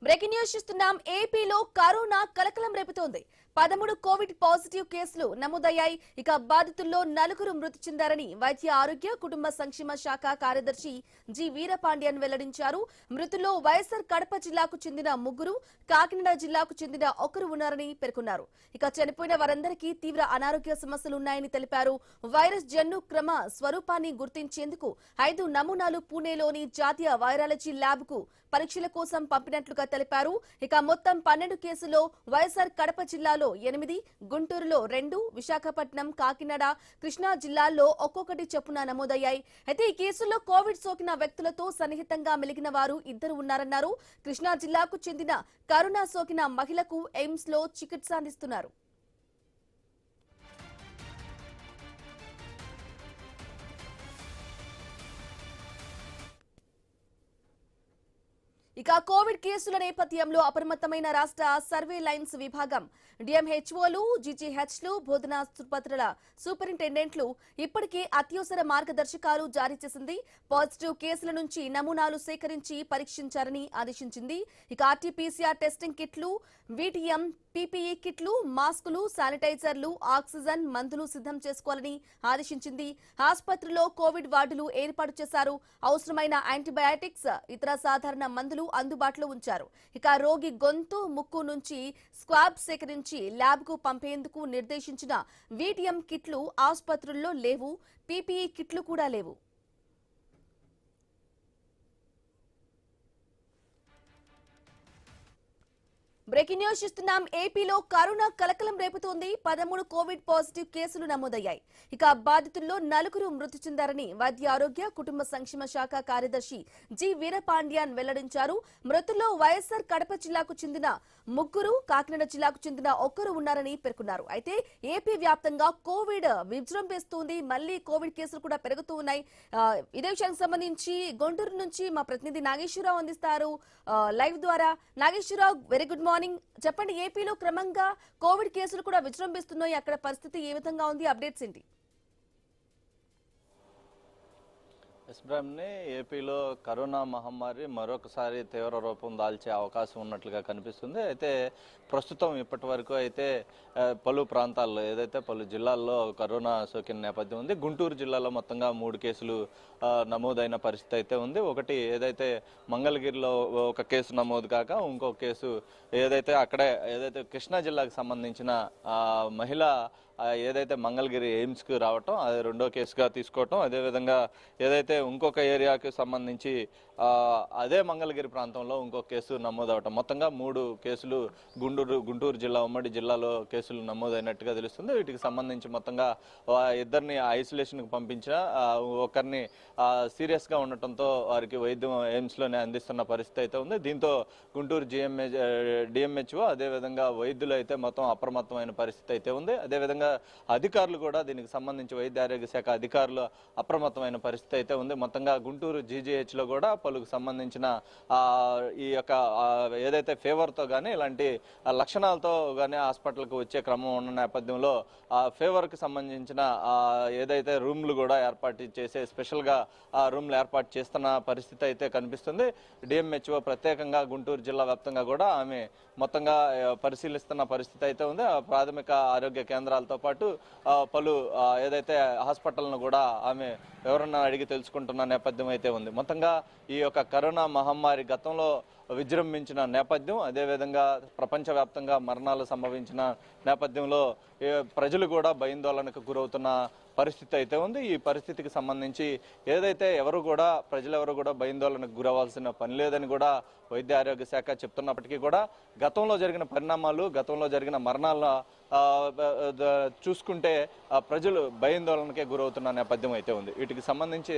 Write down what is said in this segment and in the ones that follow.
Breaking news చూస్తున్నాం. ఏపీలో corona కలకలం రేపుతోంది. 13 కోవిడ్ పాజిటివ్ కేసులు నమోదయ్యాయి. ఇక బాధితుల్లో 4 మృతి చెందారని వైద్య ఆరోగ్య కుటుంబ సంక్షేమ శాఖ కార్యదర్శి జి వీరపాండ్యన్ వెల్లడించారు. మృతుల్లో వైఎస్ఆర్ కడప జిల్లాకు చెందిన 3, కాకినాడ జిల్లాకు చెందిన 1 ఉన్నారని పేర్కొన్నారు. ఇక చనిపోయిన వారందరికీ తీవ్ర అనారోగ్య సమస్యలు ఉన్నాయని తెలిపారు. వైరస్ జన్యు క్రమ స్వరూపాన్ని గుర్తించేందుకు 5 నమూనాలు పూణేలోని జాతీయ వైరాలజీ ల్యాబ్ కు పరీక్షల కోసం పంపినట్లుగా తెలిపారు. ఇక మొత్తం 12 కేసుల్లో వైఎస్ఆర్ కడప జిల్లాలో 8, గుంటూరులో 2, విశాఖపట్నం, కాకినాడ, కృష్ణా జిల్లాల్లో ఒక్కొక్కటి చొప్పున నమోదయ్యాయి. అయితే ఈ కేసుల్లో కోవిడ్ సోకిన వ్యక్తులతో సన్నిహితంగా మెలిగిన వారు 2 ఉన్నారన్నారు. కృష్ణా జిల్లాకు చెందిన కరోనా సోకిన మహిళకు ఎయిమ్స్ లో చికిత్స అందిస్తున్నారు. ఇక కోవిడ్ కేసుల నేపథ్యంలో అప్రమత్తమైన రాష్ట్ర సర్వేలైన్స్ విభాగం, డిఎంహెచ్ఓలు, జీజీహెచ్లు, బోధనాసుపత్రుల సూపరింటెండెంట్లు ఇప్పటికే అత్యవసర మార్గదర్శకాలు జారీ చేసింది. పాజిటివ్ కేసుల నుంచి నమూనాలు సేకరించి పరీక్షించారని ఆదేశించింది. ఇక ఆర్టీపీసీఆర్ టెస్టింగ్ కిట్లు, వీటీఎం, పీపీఈ కిట్లు, మాస్కులు, శానిటైజర్లు, ఆక్సిజన్, మందులు సిద్ధం చేసుకోవాలని ఆదేశించింది. ఆసుపత్రిలో కోవిడ్ వార్డులు ఏర్పాటు చేశారు. అవసరమైన యాంటీబయాటిక్స్, ఇతర సాధారణ మందులు అందుబాటులో ఉంచారు. ఇక రోగి గొంతు, ముక్కు నుంచి స్వాబ్ సేకరించి ల్యాబ్ కు పంపేందుకు నిర్దేశించిన వీటీఎం కిట్లు ఆసుపత్రుల్లో లేవు. పీపీఈ కిట్లు కూడా లేవు. బ్రేకింగ్ న్యూస్ చూస్తున్నాం. ఏపీలో కరోనా కలకలం రేపుతోంది. 13 కోవిడ్ పాజిటివ్ కేసులు నమోదయ్యాయి. ఇక బాధితుల్లో 4 మృతి చెందారని వైద్య ఆరోగ్య కుటుంబ సంక్షేమ శాఖ కార్యదర్శి జి వీరపాండ్యన్ వెల్లడించారు. మృతుల్లో వైఎస్ఆర్ కడప జిల్లాకు చెందిన 3, కాకినాడ జిల్లాకు చెందిన 1 ఉన్నారని పేర్కొన్నారు. అయితే ఏపీ వ్యాప్తంగా కోవిడ్ విజృంభిస్తోంది. మళ్లీ కోవిడ్ కేసులు కూడా పెరుగుతూ ఉన్నాయి. ఇదే విషయానికి సంబంధించి గుంటూరు నుంచి మా ప్రతినిధి నాగేశ్వరరావు అందిస్తారు లైవ్ ద్వారా. Nageswara Rao, very good morning. చెప్పండి, ఏపీలో క్రమంగా కోవిడ్ కేసులు కూడా విజృంభిస్తున్నాయి. అక్కడ పరిస్థితి ఏ విధంగా ఉంది? అప్డేట్స్ ఏంటి? ఏపీలో కరోనా మహమ్మారి మరొకసారి తీవ్ర రూపం దాల్చే అవకాశం ఉన్నట్లుగా కనిపిస్తుంది. అయితే ప్రస్తుతం ఇప్పటి వరకు అయితే పలు ప్రాంతాల్లో పలు జిల్లాల్లో కరోనా సోకిన నేపథ్యం ఉంది. గుంటూరు జిల్లాలో మొత్తంగా 3 కేసులు నమోదైన పరిస్థితి అయితే ఉంది. ఒకటి మంగళగిరిలో ఒక కేసు నమోదు కాక ఇంకొక కేసు అక్కడే కృష్ణా జిల్లాకు సంబంధించిన మహిళ మంగళగిరి ఎయిమ్స్ కు రావటం, అది 2వ కేసుగా తీసుకోవటం, అదేవిధంగా ఇంకొక ఏరియాకి సంబంధించి అదే మంగళగిరి ప్రాంతంలో ఇంకొక కేసు నమోదవటం, మొత్తంగా 3 కేసులు గుంటూరు జిల్లా ఉమ్మడి జిల్లాలో కేసులు నమోదైనట్టుగా తెలుస్తుంది. వీటికి సంబంధించి మొత్తంగా 2ని ఐసోలేషన్ కు పంపించిన, ఒకరిని సీరియస్ గా ఉండటంతో వారికి వైద్యం ఎయిమ్స్ లోనే అందిస్తున్న పరిస్థితి అయితే ఉంది. దీంతో గుంటూరు డిఎంహెచ్ఓ అదేవిధంగా వైద్యులు అయితే మొత్తం అప్రమత్తమైన పరిస్థితి అయితే ఉంది. అదేవిధంగా అధికారులు కూడా దీనికి సంబంధించి వైద్య ఆరోగ్య శాఖ అధికారులు అప్రమత్తమైన పరిస్థితి అయితే ఉంది. మొత్తంగా గుంటూరు జీజీహెచ్ లో కూడా పలుకు సంబంధించిన ఈ యొక్క ఫీవర్ తో గానీ ఇలాంటి లక్షణాలతో గానీ హాస్పిటల్కి వచ్చే క్రమం ఉన్న నేపథ్యంలో ఫీవర్ కి సంబంధించిన రూమ్లు కూడా ఏర్పాటు చేసే స్పెషల్ గా రూమ్లు ఏర్పాటు చేస్తున్న పరిస్థితి అయితే కనిపిస్తుంది. డిఎంహెచ్ఓ ప్రత్యేకంగా గుంటూరు జిల్లా వ్యాప్తంగా కూడా ఆమె మొత్తంగా పరిశీలిస్తున్న పరిస్థితి అయితే ఉంది. ప్రాథమిక ఆరోగ్య కేంద్రాలతో పాటు పలు హాస్పిటల్ను కూడా ఆమె ఎవరన్నా అడిగి తెలుసుకుంటున్న నేపథ్యం అయితే ఉంది. మొత్తంగా ఈ యొక్క కరోనా మహమ్మారి గతంలో విజృంభించిన నేపథ్యం, అదేవిధంగా ప్రపంచవ్యాప్తంగా మరణాలు సంభవించిన నేపథ్యంలో ప్రజలు కూడా భయాందోళనకు గురవుతున్న పరిస్థితి అయితే ఉంది. ఈ పరిస్థితికి సంబంధించి ప్రజలెవరు కూడా భయాందోళనకు గురవాల్సిన పని లేదని కూడా వైద్య ఆరోగ్య శాఖ చెప్తున్నప్పటికీ కూడా గతంలో జరిగిన పరిణామాలు, గతంలో జరిగిన మరణాల చూసుకుంటే ప్రజలు భయాందోళనకే గురవుతున్న నేపథ్యం అయితే ఉంది. వీటికి సంబంధించి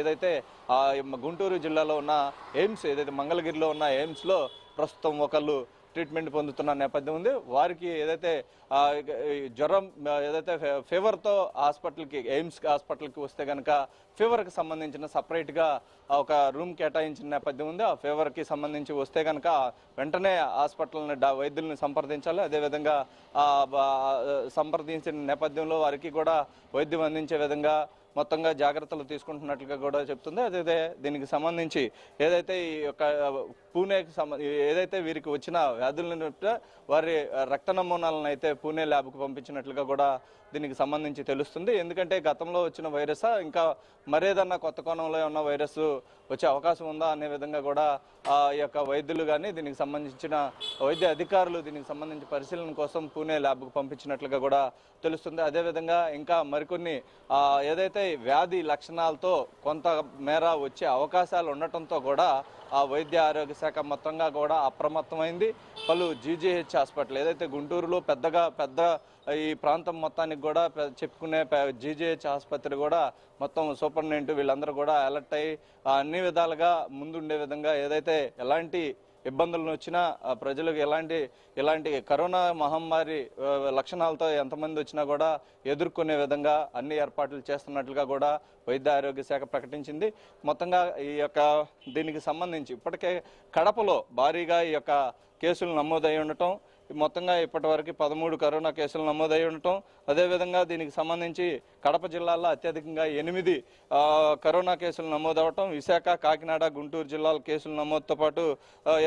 గుంటూరు జిల్లాలో ఉన్న ఎయిమ్స్, మంగళగిరిలో ఉన్న ఎయిమ్స్ లో ప్రస్తుతం ఒకళ్ళు ట్రీట్మెంట్ పొందుతున్న నేపథ్యం ఉంది. వారికి జ్వరం ఫీవర్ తో హాస్పిటల్కి ఎయిమ్స్ హాస్పిటల్కి వస్తే కనుక ఫీవర్ కి సంబంధించిన సపరేట్ గా ఒక రూమ్ కేటాయించిన నేపథ్యం ఉంది. ఆ ఫీవర్ కి సంబంధించి వస్తే కనుక వెంటనే హాస్పిటల్ వైద్యులను సంప్రదించాలి. అదేవిధంగా సంప్రదించిన నేపథ్యంలో వారికి కూడా వైద్యం అందించే విధంగా మొత్తంగా జాగ్రత్తలు తీసుకుంటున్నట్లుగా కూడా చెప్తుంది. అదే దీనికి సంబంధించి ఏదైతే ఈ యొక్క పూణేకి ఏదైతే వీరికి వచ్చిన వ్యాధులను వారి రక్త నమూనాలను అయితే పూణే ల్యాబ్కు పంపించినట్లుగా కూడా దీనికి సంబంధించి తెలుస్తుంది. ఎందుకంటే గతంలో వచ్చిన వైరసా ఇంకా మరేదన్నా కొత్త కోణంలో ఉన్న వైరస్ వచ్చే అవకాశం ఉందా అనే విధంగా కూడా ఈ యొక్క వైద్యులు కానీ దీనికి సంబంధించిన వైద్య అధికారులు దీనికి సంబంధించి పరిశీలన కోసం పూణే ల్యాబ్కు పంపించినట్లుగా కూడా తెలుస్తుంది. అదేవిధంగా ఇంకా మరికొన్ని ఏదైతే వ్యాధి లక్షణాలతో కొంత మేర వచ్చే అవకాశాలు ఉండటంతో కూడా ఆ వైద్య ఆరోగ్య శాఖ మొత్తంగా కూడా అప్రమత్తమైంది. పలు జీజీహెచ్ హాస్పిటల్ ఏదైతే గుంటూరులో పెద్ద ఈ ప్రాంతం మొత్తానికి కూడా చెప్పుకునే జీజీహెచ్ ఆసుపత్రి కూడా మొత్తం సూపరింటెండెంట్ వీళ్ళందరూ కూడా అలర్ట్ అయ్యి అన్ని విధాలుగా ముందుండే విధంగా ఏదైతే ఎలాంటి ఇబ్బందులను వచ్చినా ప్రజలకు ఇలాంటి కరోనా మహమ్మారి లక్షణాలతో ఎంతమంది వచ్చినా కూడా ఎదుర్కొనే విధంగా అన్ని ఏర్పాట్లు చేస్తున్నట్లుగా కూడా వైద్య ఆరోగ్య శాఖ ప్రకటించింది. మొత్తంగా ఈ యొక్క దీనికి సంబంధించి ఇప్పటికే కడపలో భారీగా ఈ యొక్క కేసులు నమోదై ఉండటం, మొత్తంగా ఇప్పటి వరకు 13 కరోనా కేసులు నమోదై ఉండటం, అదేవిధంగా దీనికి సంబంధించి కడప జిల్లాలో అత్యధికంగా 8 కరోనా కేసులు నమోదవటం, విశాఖ, కాకినాడ, గుంటూరు జిల్లాల కేసులు నమోదుతో పాటు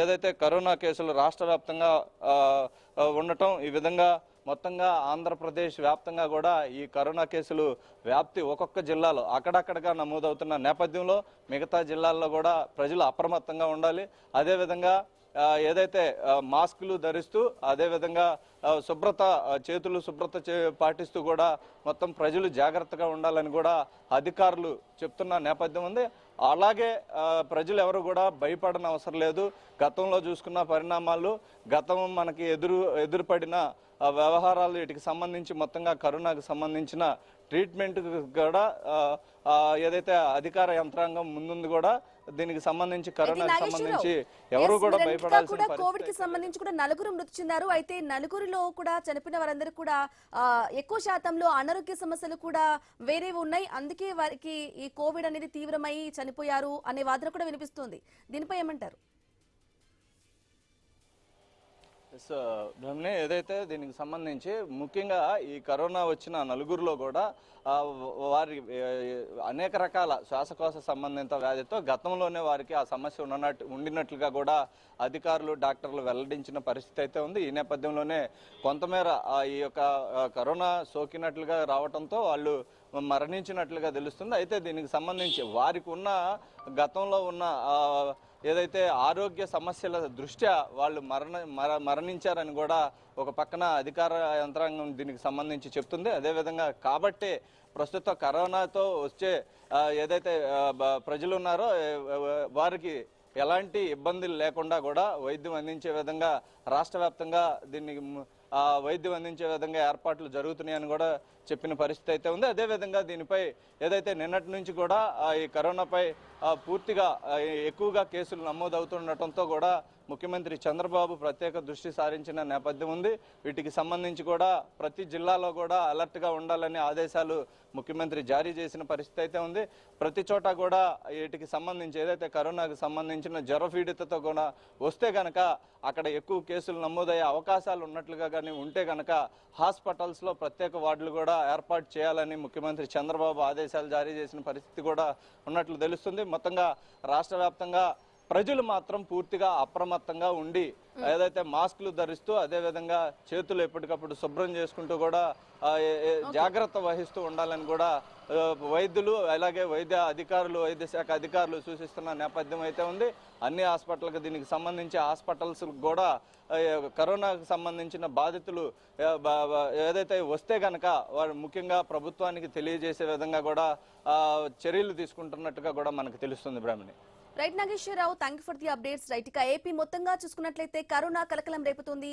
ఏదైతే కరోనా కేసులు రాష్ట్ర వ్యాప్తంగా ఉండటం, ఈ విధంగా మొత్తంగా ఆంధ్రప్రదేశ్ వ్యాప్తంగా కూడా ఈ కరోనా కేసులు వ్యాప్తి ఒక్కొక్క జిల్లాలో అక్కడక్కడగా నమోదవుతున్న నేపథ్యంలో మిగతా జిల్లాల్లో కూడా ప్రజలు అప్రమత్తంగా ఉండాలి. అదేవిధంగా ఏదైతే మాస్కులు ధరిస్తూ అదేవిధంగా చేతులు శుభ్రత పాటిస్తూ కూడా మొత్తం ప్రజలు జాగ్రత్తగా ఉండాలని కూడా అధికారులు చెప్తున్న నేపథ్యం ఉంది. అలాగే ప్రజలు ఎవరు కూడా భయపడని అవసరం లేదు. గతంలో చూసుకున్న పరిణామాలు, గతం మనకి ఎదురుపడిన వ్యవహారాలు, వీటికి సంబంధించి మొత్తంగా కరోనాకు సంబంధించిన ట్రీట్మెంట్ కూడా ఏదైతే అధికార యంత్రాంగం ముందుంది కూడా దీనికి సంబంధించి కరోనాకి సంబంధించి ఎవరు కూడా భయపడాల్సిన కోవిడ్ కి సంబంధించి కూడా 4 మృతి చెందారు. అయితే 4లో కూడా చనిపోయిన వారందరూ కూడా ఎక్కువ శాతంలో అనారోగ్య సమస్యలు కూడా వేరేవి ఉన్నాయి. అందుకే వారికి ఈ కోవిడ్ అనేది తీవ్రమై చనిపోయారు అనే వాదన కూడా వినిపిస్తుంది. దీనిపై ఏమంటారు? బ్రహ్మణి, ఏదైతే దీనికి సంబంధించి ముఖ్యంగా ఈ కరోనా వచ్చిన 4లో కూడా వారి అనేక రకాల శ్వాసకోశ సంబంధిత వ్యాధితో గతంలోనే వారికి ఆ సమస్య ఉండినట్లుగా కూడా అధికారులు, డాక్టర్లు వెల్లడించిన పరిస్థితి అయితే ఉంది. ఈ నేపథ్యంలోనే కొంతమేర ఈ యొక్క కరోనా సోకినట్లుగా రావడంతో వాళ్ళు మరణించినట్లుగా తెలుస్తుంది. అయితే దీనికి సంబంధించి వారికి ఉన్న గతంలో ఉన్న ఏదైతే ఆరోగ్య సమస్యల దృష్ట్యా వాళ్ళు మరణించారని కూడా ఒక పక్కన అధికార యంత్రాంగం దీనికి సంబంధించి చెప్తుంది. అదేవిధంగా కాబట్టే ప్రస్తుత కరోనాతో వచ్చే ఏదైతే ప్రజలు ఉన్నారో వారికి ఎలాంటి ఇబ్బందులు లేకుండా కూడా వైద్యం అందించే విధంగా రాష్ట్ర వ్యాప్తంగా దీనికి వైద్యం అందించే విధంగా ఏర్పాట్లు జరుగుతున్నాయని కూడా చెప్పిన పరిస్థితి అయితే ఉంది. అదేవిధంగా దీనిపై ఏదైతే నిన్నటి నుంచి కూడా ఈ కరోనాపై పూర్తిగా ఎక్కువగా కేసులు నమోదవుతుండటంతో కూడా ముఖ్యమంత్రి చంద్రబాబు ప్రత్యేక దృష్టి సారించిన నేపథ్యం ఉంది. వీటికి సంబంధించి కూడా ప్రతి జిల్లాలో కూడా అలర్ట్గా ఉండాలని ఆదేశాలు ముఖ్యమంత్రి జారీ చేసిన పరిస్థితి అయితే ఉంది. ప్రతి చోట కూడా వీటికి సంబంధించి ఏదైతే కరోనాకు సంబంధించిన జ్వరపీడితతో కూడా వస్తే గనక అక్కడ ఎక్కువ కేసులు నమోదయ్యే అవకాశాలు ఉన్నట్లుగా కానీ ఉంటే గనక హాస్పిటల్స్లో ప్రత్యేక వార్డులు కూడా ఏర్పాటు చేయాలని ముఖ్యమంత్రి చంద్రబాబు ఆదేశాలు జారీ చేసిన పరిస్థితి కూడా ఉన్నట్లు తెలుస్తుంది. మొత్తంగా రాష్ట్ర వ్యాప్తంగా ప్రజలు మాత్రం పూర్తిగా అప్రమత్తంగా ఉండి ఏదైతే మాస్కులు ధరిస్తూ అదేవిధంగా చేతులు ఎప్పటికప్పుడు శుభ్రం చేసుకుంటూ కూడా జాగ్రత్త వహిస్తూ ఉండాలని కూడా వైద్యులు అలాగే వైద్య శాఖ అధికారులు సూచిస్తున్న నేపథ్యం అయితే ఉంది. అన్ని హాస్పిటల్కి దీనికి సంబంధించి హాస్పిటల్స్ కూడా కరోనాకు సంబంధించిన బాధితులు ఏదైతే వస్తే గనక వారు ముఖ్యంగా ప్రభుత్వానికి తెలియజేసే విధంగా కూడా చర్యలు తీసుకుంటున్నట్టుగా కూడా మనకు తెలుస్తుంది. Brahmani, right Nageswararao, thank you for the updates. Right, ఇక ఏపీ మొత్తంగా చూసుకున్నట్లయితే కరోనా కలకలం రేపుతుంది.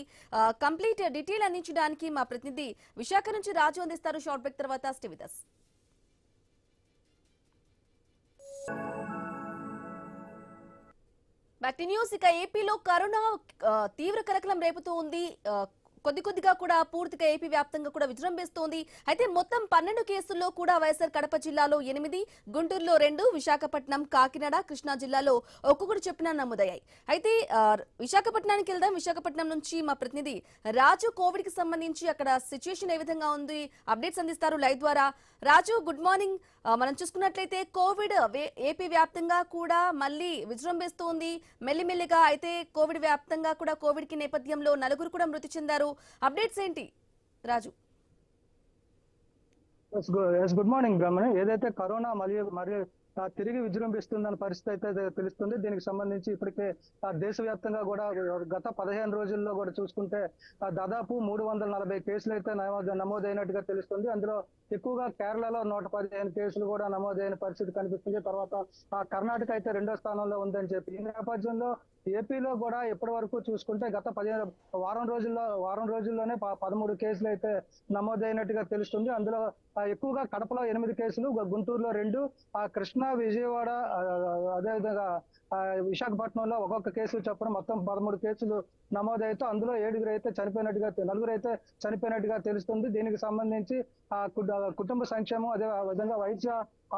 కంప్లీట్ డీటెయిల్ అందించడానికి మా ప్రతినిధి విశాఖ నుంచి రాజు అందిస్తారు. షార్ట్ బ్రేక్ తర్వాత stay with us. Back to news. ఇక ఏపీలో కరోనా తీవ్ర కలకలం రేపుతూ ఉంది. కొద్ది కొద్దిగా కూడా పూర్తిగా ఏపీ వ్యాప్తంగా కూడా విజృంభిస్తోంది. అయితే మొత్తం 12 కేసుల్లో కూడా వైఎస్ఆర్ కడప జిల్లాలో 8, గుంటూరులో 2, విశాఖపట్నం, కాకినాడ, కృష్ణా జిల్లాలో ఒక్కొక్కటి చొప్పున నమోదయ్యాయి. అయితే విశాఖపట్నానికి వెళ్దాం. విశాఖపట్నం నుంచి మా ప్రతినిధి రాజు కోవిడ్ కి సంబంధించి అక్కడ సిచ్యుయేషన్ ఏ విధంగా ఉంది అప్డేట్స్ అందిస్తారు లైవ్ ద్వారా. రాజు, గుడ్ మార్నింగ్. మనం చూసుకున్నట్లయితే కోవిడ్ ఏపీ వ్యాప్తంగా కూడా మళ్ళీ విజృంభిస్తోంది మెల్లిమెల్లిగా. అయితే కోవిడ్ వ్యాప్తంగా కూడా కోవిడ్ కి నేపథ్యంలో 4 కూడా మృతి చెందారు. అప్డేట్స్ ఏంటి రాజు? గుడ్ మార్నింగ్ బ్రహ్మణి. ఏదైతే కరోనా మరియు తిరిగి విజృంభిస్తుందన్న పరిస్థితి అయితే తెలుస్తుంది. దీనికి సంబంధించి ఇప్పటికే దేశవ్యాప్తంగా కూడా గత 15 రోజుల్లో కూడా చూసుకుంటే దాదాపు 340 కేసులు అయితే నమోదైనట్టుగా తెలుస్తుంది. అందులో ఎక్కువగా కేరళలో 115 కేసులు కూడా నమోదైన పరిస్థితి కనిపిస్తుంది. తర్వాత కర్ణాటక అయితే 2వ స్థానంలో ఉందని చెప్పి ఈ నేపథ్యంలో ఏపీలో కూడా ఇప్పటి వరకు చూసుకుంటే గత వారం రోజుల్లోనే 13 కేసులు అయితే నమోదైనట్టుగా తెలుస్తుంది. అందులో ఎక్కువగా కడపలో 8 కేసులు, గుంటూరులో 2, కృష్ణా, విజయవాడ, అదేవిధంగా విశాఖపట్నంలో ఒక్కొక్క కేసు చొప్పున మొత్తం 13 కేసులు నమోదైతే అందులో 7 అయితే చనిపోయినట్టుగా 4 అయితే చనిపోయినట్టుగా తెలుస్తుంది. దీనికి సంబంధించి కుటుంబ సంక్షేమం అదే విధంగా వైద్య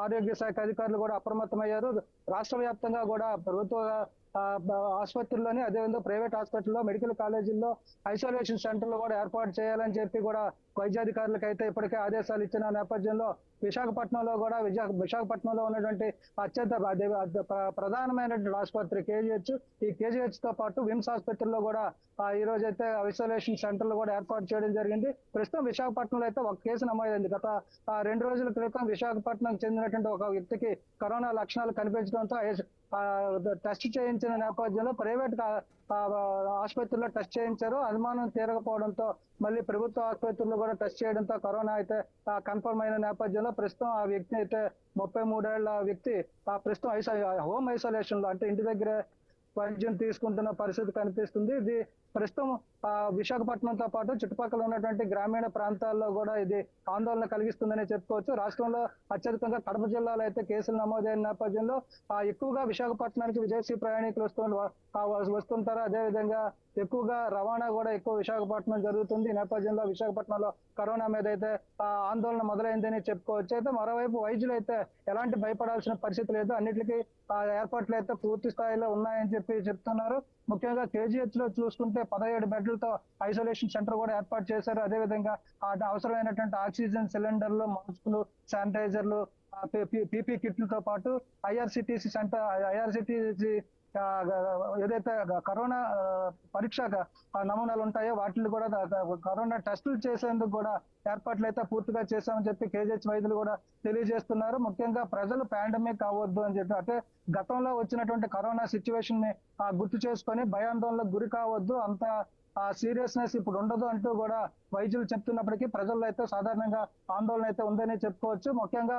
ఆరోగ్య శాఖ అధికారులు కూడా అప్రమత్తమయ్యారు. రాష్ట్ర వ్యాప్తంగా కూడా ప్రభుత్వ ఆసుపత్రుల్లోని అదేవిధంగా ప్రైవేట్ హాస్పిటల్లో, మెడికల్ కాలేజీల్లో ఐసోలేషన్ సెంటర్లు కూడా ఏర్పాటు చేయాలని చెప్పి కూడా వైద్యాధికారులకు అయితే ఇప్పటికే ఆదేశాలు ఇచ్చిన నేపథ్యంలో విశాఖపట్నంలో కూడా విశాఖపట్నంలో ఉన్నటువంటి అత్యంత ప్రధానమైనటువంటి ఆసుపత్రి కేజీహెచ్, ఈ కేజీహెచ్ తో పాటు విమ్స్ ఆసుపత్రిలో కూడా ఈ రోజు అయితే ఐసోలేషన్ సెంటర్లు కూడా ఏర్పాటు చేయడం జరిగింది. ప్రస్తుతం విశాఖపట్నంలో అయితే ఒక కేసు నమోదైంది. గత 2 రోజుల క్రితం విశాఖపట్నం చెందినటువంటి ఒక వ్యక్తికి కరోనా లక్షణాలు కనిపించడంతో టెస్ట్ చేయించిన నేపథ్యంలో ప్రైవేట్ ఆసుపత్రిలో టెస్ట్ చేయించారు. అనుమానం తీరకపోవడంతో మళ్ళీ ప్రభుత్వ ఆసుపత్రుల్లో కూడా టెస్ట్ చేయడంతో కరోనా అయితే కన్ఫర్మ్ అయిన నేపథ్యంలో ప్రస్తుతం ఆ వ్యక్తి అయితే 33 ఏళ్ల వ్యక్తి ప్రస్తుతం హోమ్ ఐసోలేషన్ లో అంటే ఇంటి దగ్గరే వైద్యం తీసుకుంటున్న పరిస్థితి కనిపిస్తుంది. ఇది ప్రస్తుతం విశాఖపట్నంతో పాటు చుట్టుపక్కల ఉన్నటువంటి గ్రామీణ ప్రాంతాల్లో కూడా ఇది ఆందోళన కలిగిస్తుందని చెప్పుకోవచ్చు. రాష్ట్రంలో అత్యధికంగా కడప జిల్లాలో అయితే కేసులు నమోదైన నేపథ్యంలో ఎక్కువగా విశాఖపట్నానికి విదేశీ ప్రయాణికులు వస్తుంటారు. అదేవిధంగా ఎక్కువగా రవాణా కూడా ఎక్కువ విశాఖపట్నం జరుగుతుంది. ఈ నేపథ్యంలో విశాఖపట్నంలో కరోనా మీద అయితే ఆందోళన మొదలైందని చెప్పుకోవచ్చు. అయితే మరోవైపు వైద్యులు అయితే ఎలాంటి భయపడాల్సిన పరిస్థితి లేదు. అన్నిటికీ ఏర్పాట్లు అయితే పూర్తి స్థాయిలో ఉన్నాయని చెప్తున్నారు. ముఖ్యంగా కేజీహెచ్ లో చూసుకుంటే 17 బెడ్లతో ఐసోలేషన్ సెంటర్ కూడా ఏర్పాటు చేశారు. అదేవిధంగా అవసరమైనటువంటి ఆక్సిజన్ సిలిండర్లు, మాస్కులు, శానిటైజర్లు, పీపీ కిట్లతో పాటు ఐఆర్సిటిసి ఏదైతే కరోనా పరీక్ష నమూనాలు ఉంటాయో వాటిని కూడా కరోనా టెస్టులు చేసేందుకు కూడా ఏర్పాట్లు అయితే పూర్తిగా చేశామని చెప్పి కేజీహెచ్ వైద్యులు కూడా తెలియజేస్తున్నారు. ముఖ్యంగా ప్రజలు పాండమిక్ అవ్వద్దు అని చెప్పి, అంటే గతంలో వచ్చినటువంటి కరోనా సిచ్యువేషన్ ని గుర్తు చేసుకొని భయాందోళనకు గురి కావద్దు, అంత సీరియస్నెస్ ఇప్పుడు ఉండదు అంటూ కూడా వైద్యులు చెప్తున్నప్పటికీ ప్రజల్లో అయితే సాధారణంగా ఆందోళన అయితే ఉందని చెప్పుకోవచ్చు. ముఖ్యంగా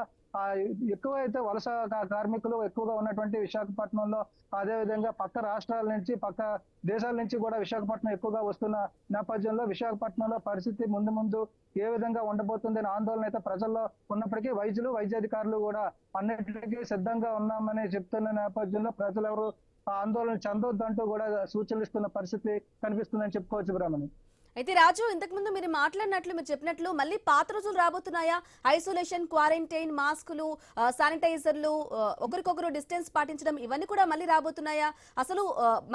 ఎక్కువ అయితే వలస కార్మికులు ఎక్కువగా ఉన్నటువంటి విశాఖపట్నంలో, అదేవిధంగా పక్క రాష్ట్రాల నుంచి పక్క దేశాల నుంచి కూడా విశాఖపట్నం ఎక్కువగా వస్తున్న నేపథ్యంలో విశాఖపట్నంలో పరిస్థితి ముందు ఏ విధంగా ఉండబోతుందని ఆందోళన అయితే ప్రజల్లో ఉన్నప్పటికీ వైద్యాధికారులు కూడా అన్నిటికీ సిద్ధంగా ఉన్నామని చెప్తున్న నేపథ్యంలో ప్రజలు ఎవరు ఆందోళన చెందొద్దంటూ కూడా సూచనలు ఇస్తున్న పరిస్థితి కనిపిస్తుందని చెప్పుకోవచ్చు బ్రాహ్మణి. అయితే రాజు, ఇంతకు ముందు మీరు చెప్పినట్లు మళ్ళీ పాత రోజులు రాబోతున్నాయా? ఐసోలేషన్, క్వారంటైన్, మాస్కులు, శానిటైజర్లు, ఒకరికొకరు డిస్టెన్స్ పాటించడం, ఇవన్నీ కూడా మళ్ళీ రాబోతున్నాయా? అసలు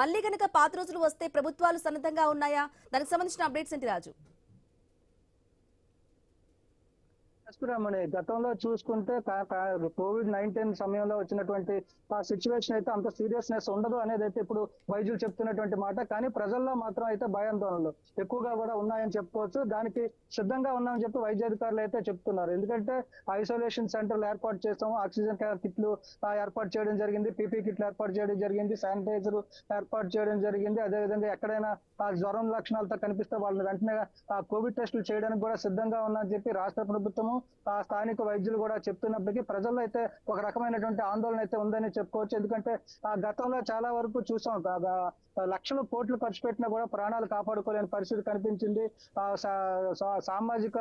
మళ్ళీ కనుక పాత రోజులు వస్తే ప్రభుత్వాలు సన్నద్ధంగా ఉన్నాయా? దానికి సంబంధించిన అప్డేట్స్ ఏంటి రాజు? గతంలో చూసుకుంటే COVID-19 సమయంలో వచ్చినటువంటి సిచ్యువేషన్ అయితే అంత సీరియస్నెస్ ఉండదు అనేది అయితే ఇప్పుడు వైద్యులు చెప్తున్నటువంటి మాట. కానీ ప్రజల్లో మాత్రం అయితే భయాందోళనలు ఎక్కువగా కూడా ఉన్నాయని చెప్పుకోవచ్చు. దానికి సిద్ధంగా ఉన్నామని చెప్పి వైద్యాధికారులు అయితే చెప్తున్నారు. ఎందుకంటే ఐసోలేషన్ సెంటర్లు ఏర్పాటు చేస్తాము, ఆక్సిజన్ కిట్లు ఏర్పాటు చేయడం జరిగింది, పీపీ కిట్లు ఏర్పాటు చేయడం జరిగింది, శానిటైజర్ ఏర్పాటు చేయడం జరిగింది. అదేవిధంగా ఎక్కడైనా జ్వరం లక్షణాలతో కనిపిస్తే వాళ్ళని వెంటనే కోవిడ్ టెస్టులు చేయడానికి కూడా సిద్ధంగా ఉన్నామని చెప్పి రాష్ట్ర ప్రభుత్వము స్థానిక వైద్యులు కూడా చెప్తున్నప్పటికీ ప్రజల్లో అయితే ఒక రకమైనటువంటి ఆందోళన అయితే ఉందని చెప్పుకోవచ్చు. ఎందుకంటే గతంలో చాలా వరకు చూసాం, లక్షల కోట్లు ఖర్చు పెట్టినా కూడా ప్రాణాలు కాపాడుకోలేని పరిస్థితి కనిపించింది. సామాజిక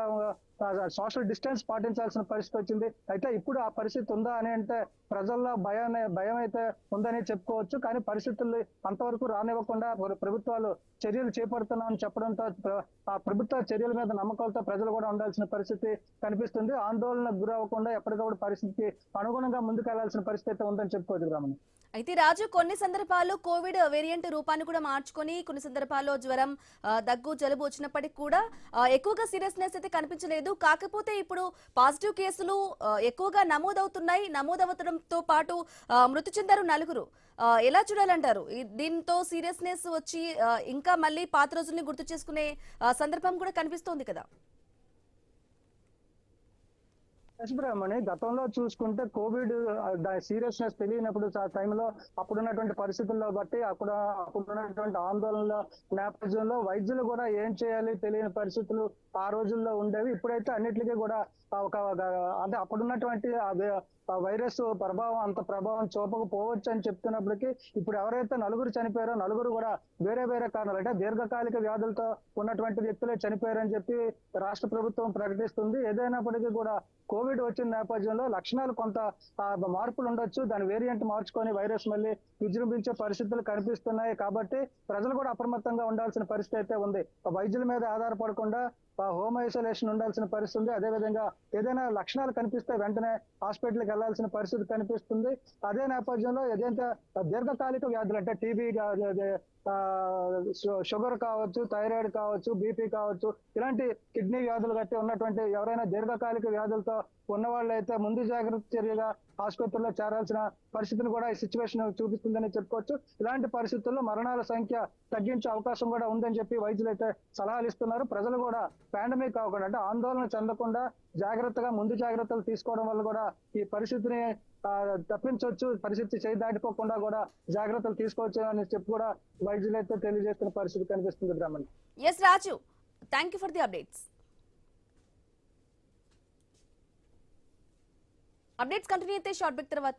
సోషల్ డిస్టెన్స్ పాటించాల్సిన పరిస్థితి వచ్చింది. అయితే ఇప్పుడు ఆ పరిస్థితి ఉందా అని అంటే ప్రజల్లో భయం అయితే ఉందని చెప్పుకోవచ్చు. కానీ పరిస్థితులు అంతవరకు రానివ్వకుండా ప్రభుత్వాలు చర్యలు చేపడుతున్నామని చెప్పడంతో ఆ ప్రభుత్వ చర్యల మీద నమ్మకాలతో ప్రజలు కూడా ఉండాల్సిన పరిస్థితి కనిపిస్తుంది. ఆందోళనకు గురవ్వకుండా ఎప్పటికప్పుడు పరిస్థితికి అనుగుణంగా ముందుకు వెళ్లాల్సిన పరిస్థితి ఉందని చెప్పుకోవచ్చు గ్రామం. అయితే రాజు, కొన్ని సందర్భాల్లో కోవిడ్ వేరియంట్ రూపాన్ని కూడా మార్చుకొని కొన్ని సందర్భాల్లో జ్వరం, దగ్గు, జలుబు వచ్చినప్పటికీ కూడా ఎక్కువగా సీరియస్నెస్ అయితే కనిపించలేదు. కాకపోతే ఇప్పుడు పాజిటివ్ కేసులు ఎక్కువగా నమోదవడంతో పాటు మృతి చెందారు 4. ఎలా చూడాలంటారు? దీంతో సీరియస్నెస్ వచ్చి ఇంకా మళ్ళీ పాత రోజుల్ని గుర్తు చేసుకునే సందర్భం కూడా కనిపిస్తోంది కదా. బ్రహ్మణి, గతంలో చూసుకుంటే కోవిడ్ సీరియస్నెస్ తెలియనప్పుడు ఆ టైంలో అప్పుడున్నటువంటి పరిస్థితుల్లో బట్టి అప్పుడున్నటువంటి ఆందోళనల నేపథ్యంలో వైద్యులు కూడా ఏం చేయాలి తెలియని పరిస్థితులు ఆ రోజుల్లో ఉండేవి. ఇప్పుడైతే అన్నిటికీ కూడా అంటే అప్పుడున్నటువంటి వైరస్ అంత ప్రభావం చూపకపోవచ్చు అని చెప్తున్నప్పటికీ ఇప్పుడు ఎవరైతే 4 చనిపోయారో 4 కూడా వేరే వేరే కారణాలు, అంటే దీర్ఘకాలిక వ్యాధులతో ఉన్నటువంటి వ్యక్తులే చనిపోయారని చెప్పి రాష్ట్ర ప్రభుత్వం ప్రకటిస్తుంది. ఏదైనప్పటికీ కూడా కోవిడ్ వచ్చిన నేపథ్యంలో లక్షణాలు కొంత మార్పులు ఉండొచ్చు. దాని వేరియంట్ మార్చుకొని వైరస్ మళ్ళీ విజృంభించే పరిస్థితులు కనిపిస్తున్నాయి. కాబట్టి ప్రజలు కూడా అప్రమత్తంగా ఉండాల్సిన పరిస్థితి అయితే ఉంది. వైద్యుల మీద ఆధారపడకుండా హోమ్ ఐసోలేషన్ ఉండాల్సిన పరిస్థితి ఉంది. అదేవిధంగా ఏదైనా లక్షణాలు కనిపిస్తే వెంటనే హాస్పిటల్కి వెళ్లాల్సిన పరిస్థితి కనిపిస్తుంది. అదే నేపథ్యంలో ఏదైతే దీర్ఘకాలిక వ్యాధులు అంటే టీబీ, షుగర్ కావచ్చు, థైరాయిడ్ కావచ్చు, బీపీ కావచ్చు, ఇలాంటి కిడ్నీ వ్యాధులు గట్టి ఉన్నటువంటి ఎవరైనా దీర్ఘకాలిక వ్యాధులతో ఉన్న వాళ్ళైతే ముందు జాగ్రత్త చర్యగా ఆసుపత్రిలో చేరాల్సిన పరిస్థితిని కూడా ఈ సిచ్యువేషన్ చూపిస్తుందని చెప్పుకోవచ్చు. ఇలాంటి పరిస్థితుల్లో మరణాల సంఖ్య తగ్గించే అవకాశం కూడా ఉందని చెప్పి వైద్యులు అయితే సలహాలు ఇస్తున్నారు. ప్రజలు కూడా పాండమిక్ కాకుండా అంటే ఆందోళన చెందకుండా జాగ్రత్తగా ముందు జాగ్రత్తలు తీసుకోవడం వల్ల కూడా ఈ పరిస్థితిని తప్పించవచ్చు. పరిస్థితి చేయి దాటిపోకుండా కూడా జాగ్రత్తలు తీసుకోవచ్చు అని చెప్పి కూడా వైద్యులు అయితే తెలియజేస్తున్న పరిస్థితి కనిపిస్తుంది. Brahman. S Raju, thank you for the updates. Continue అయితే షార్ట్ బ్రేక్ తర్వాత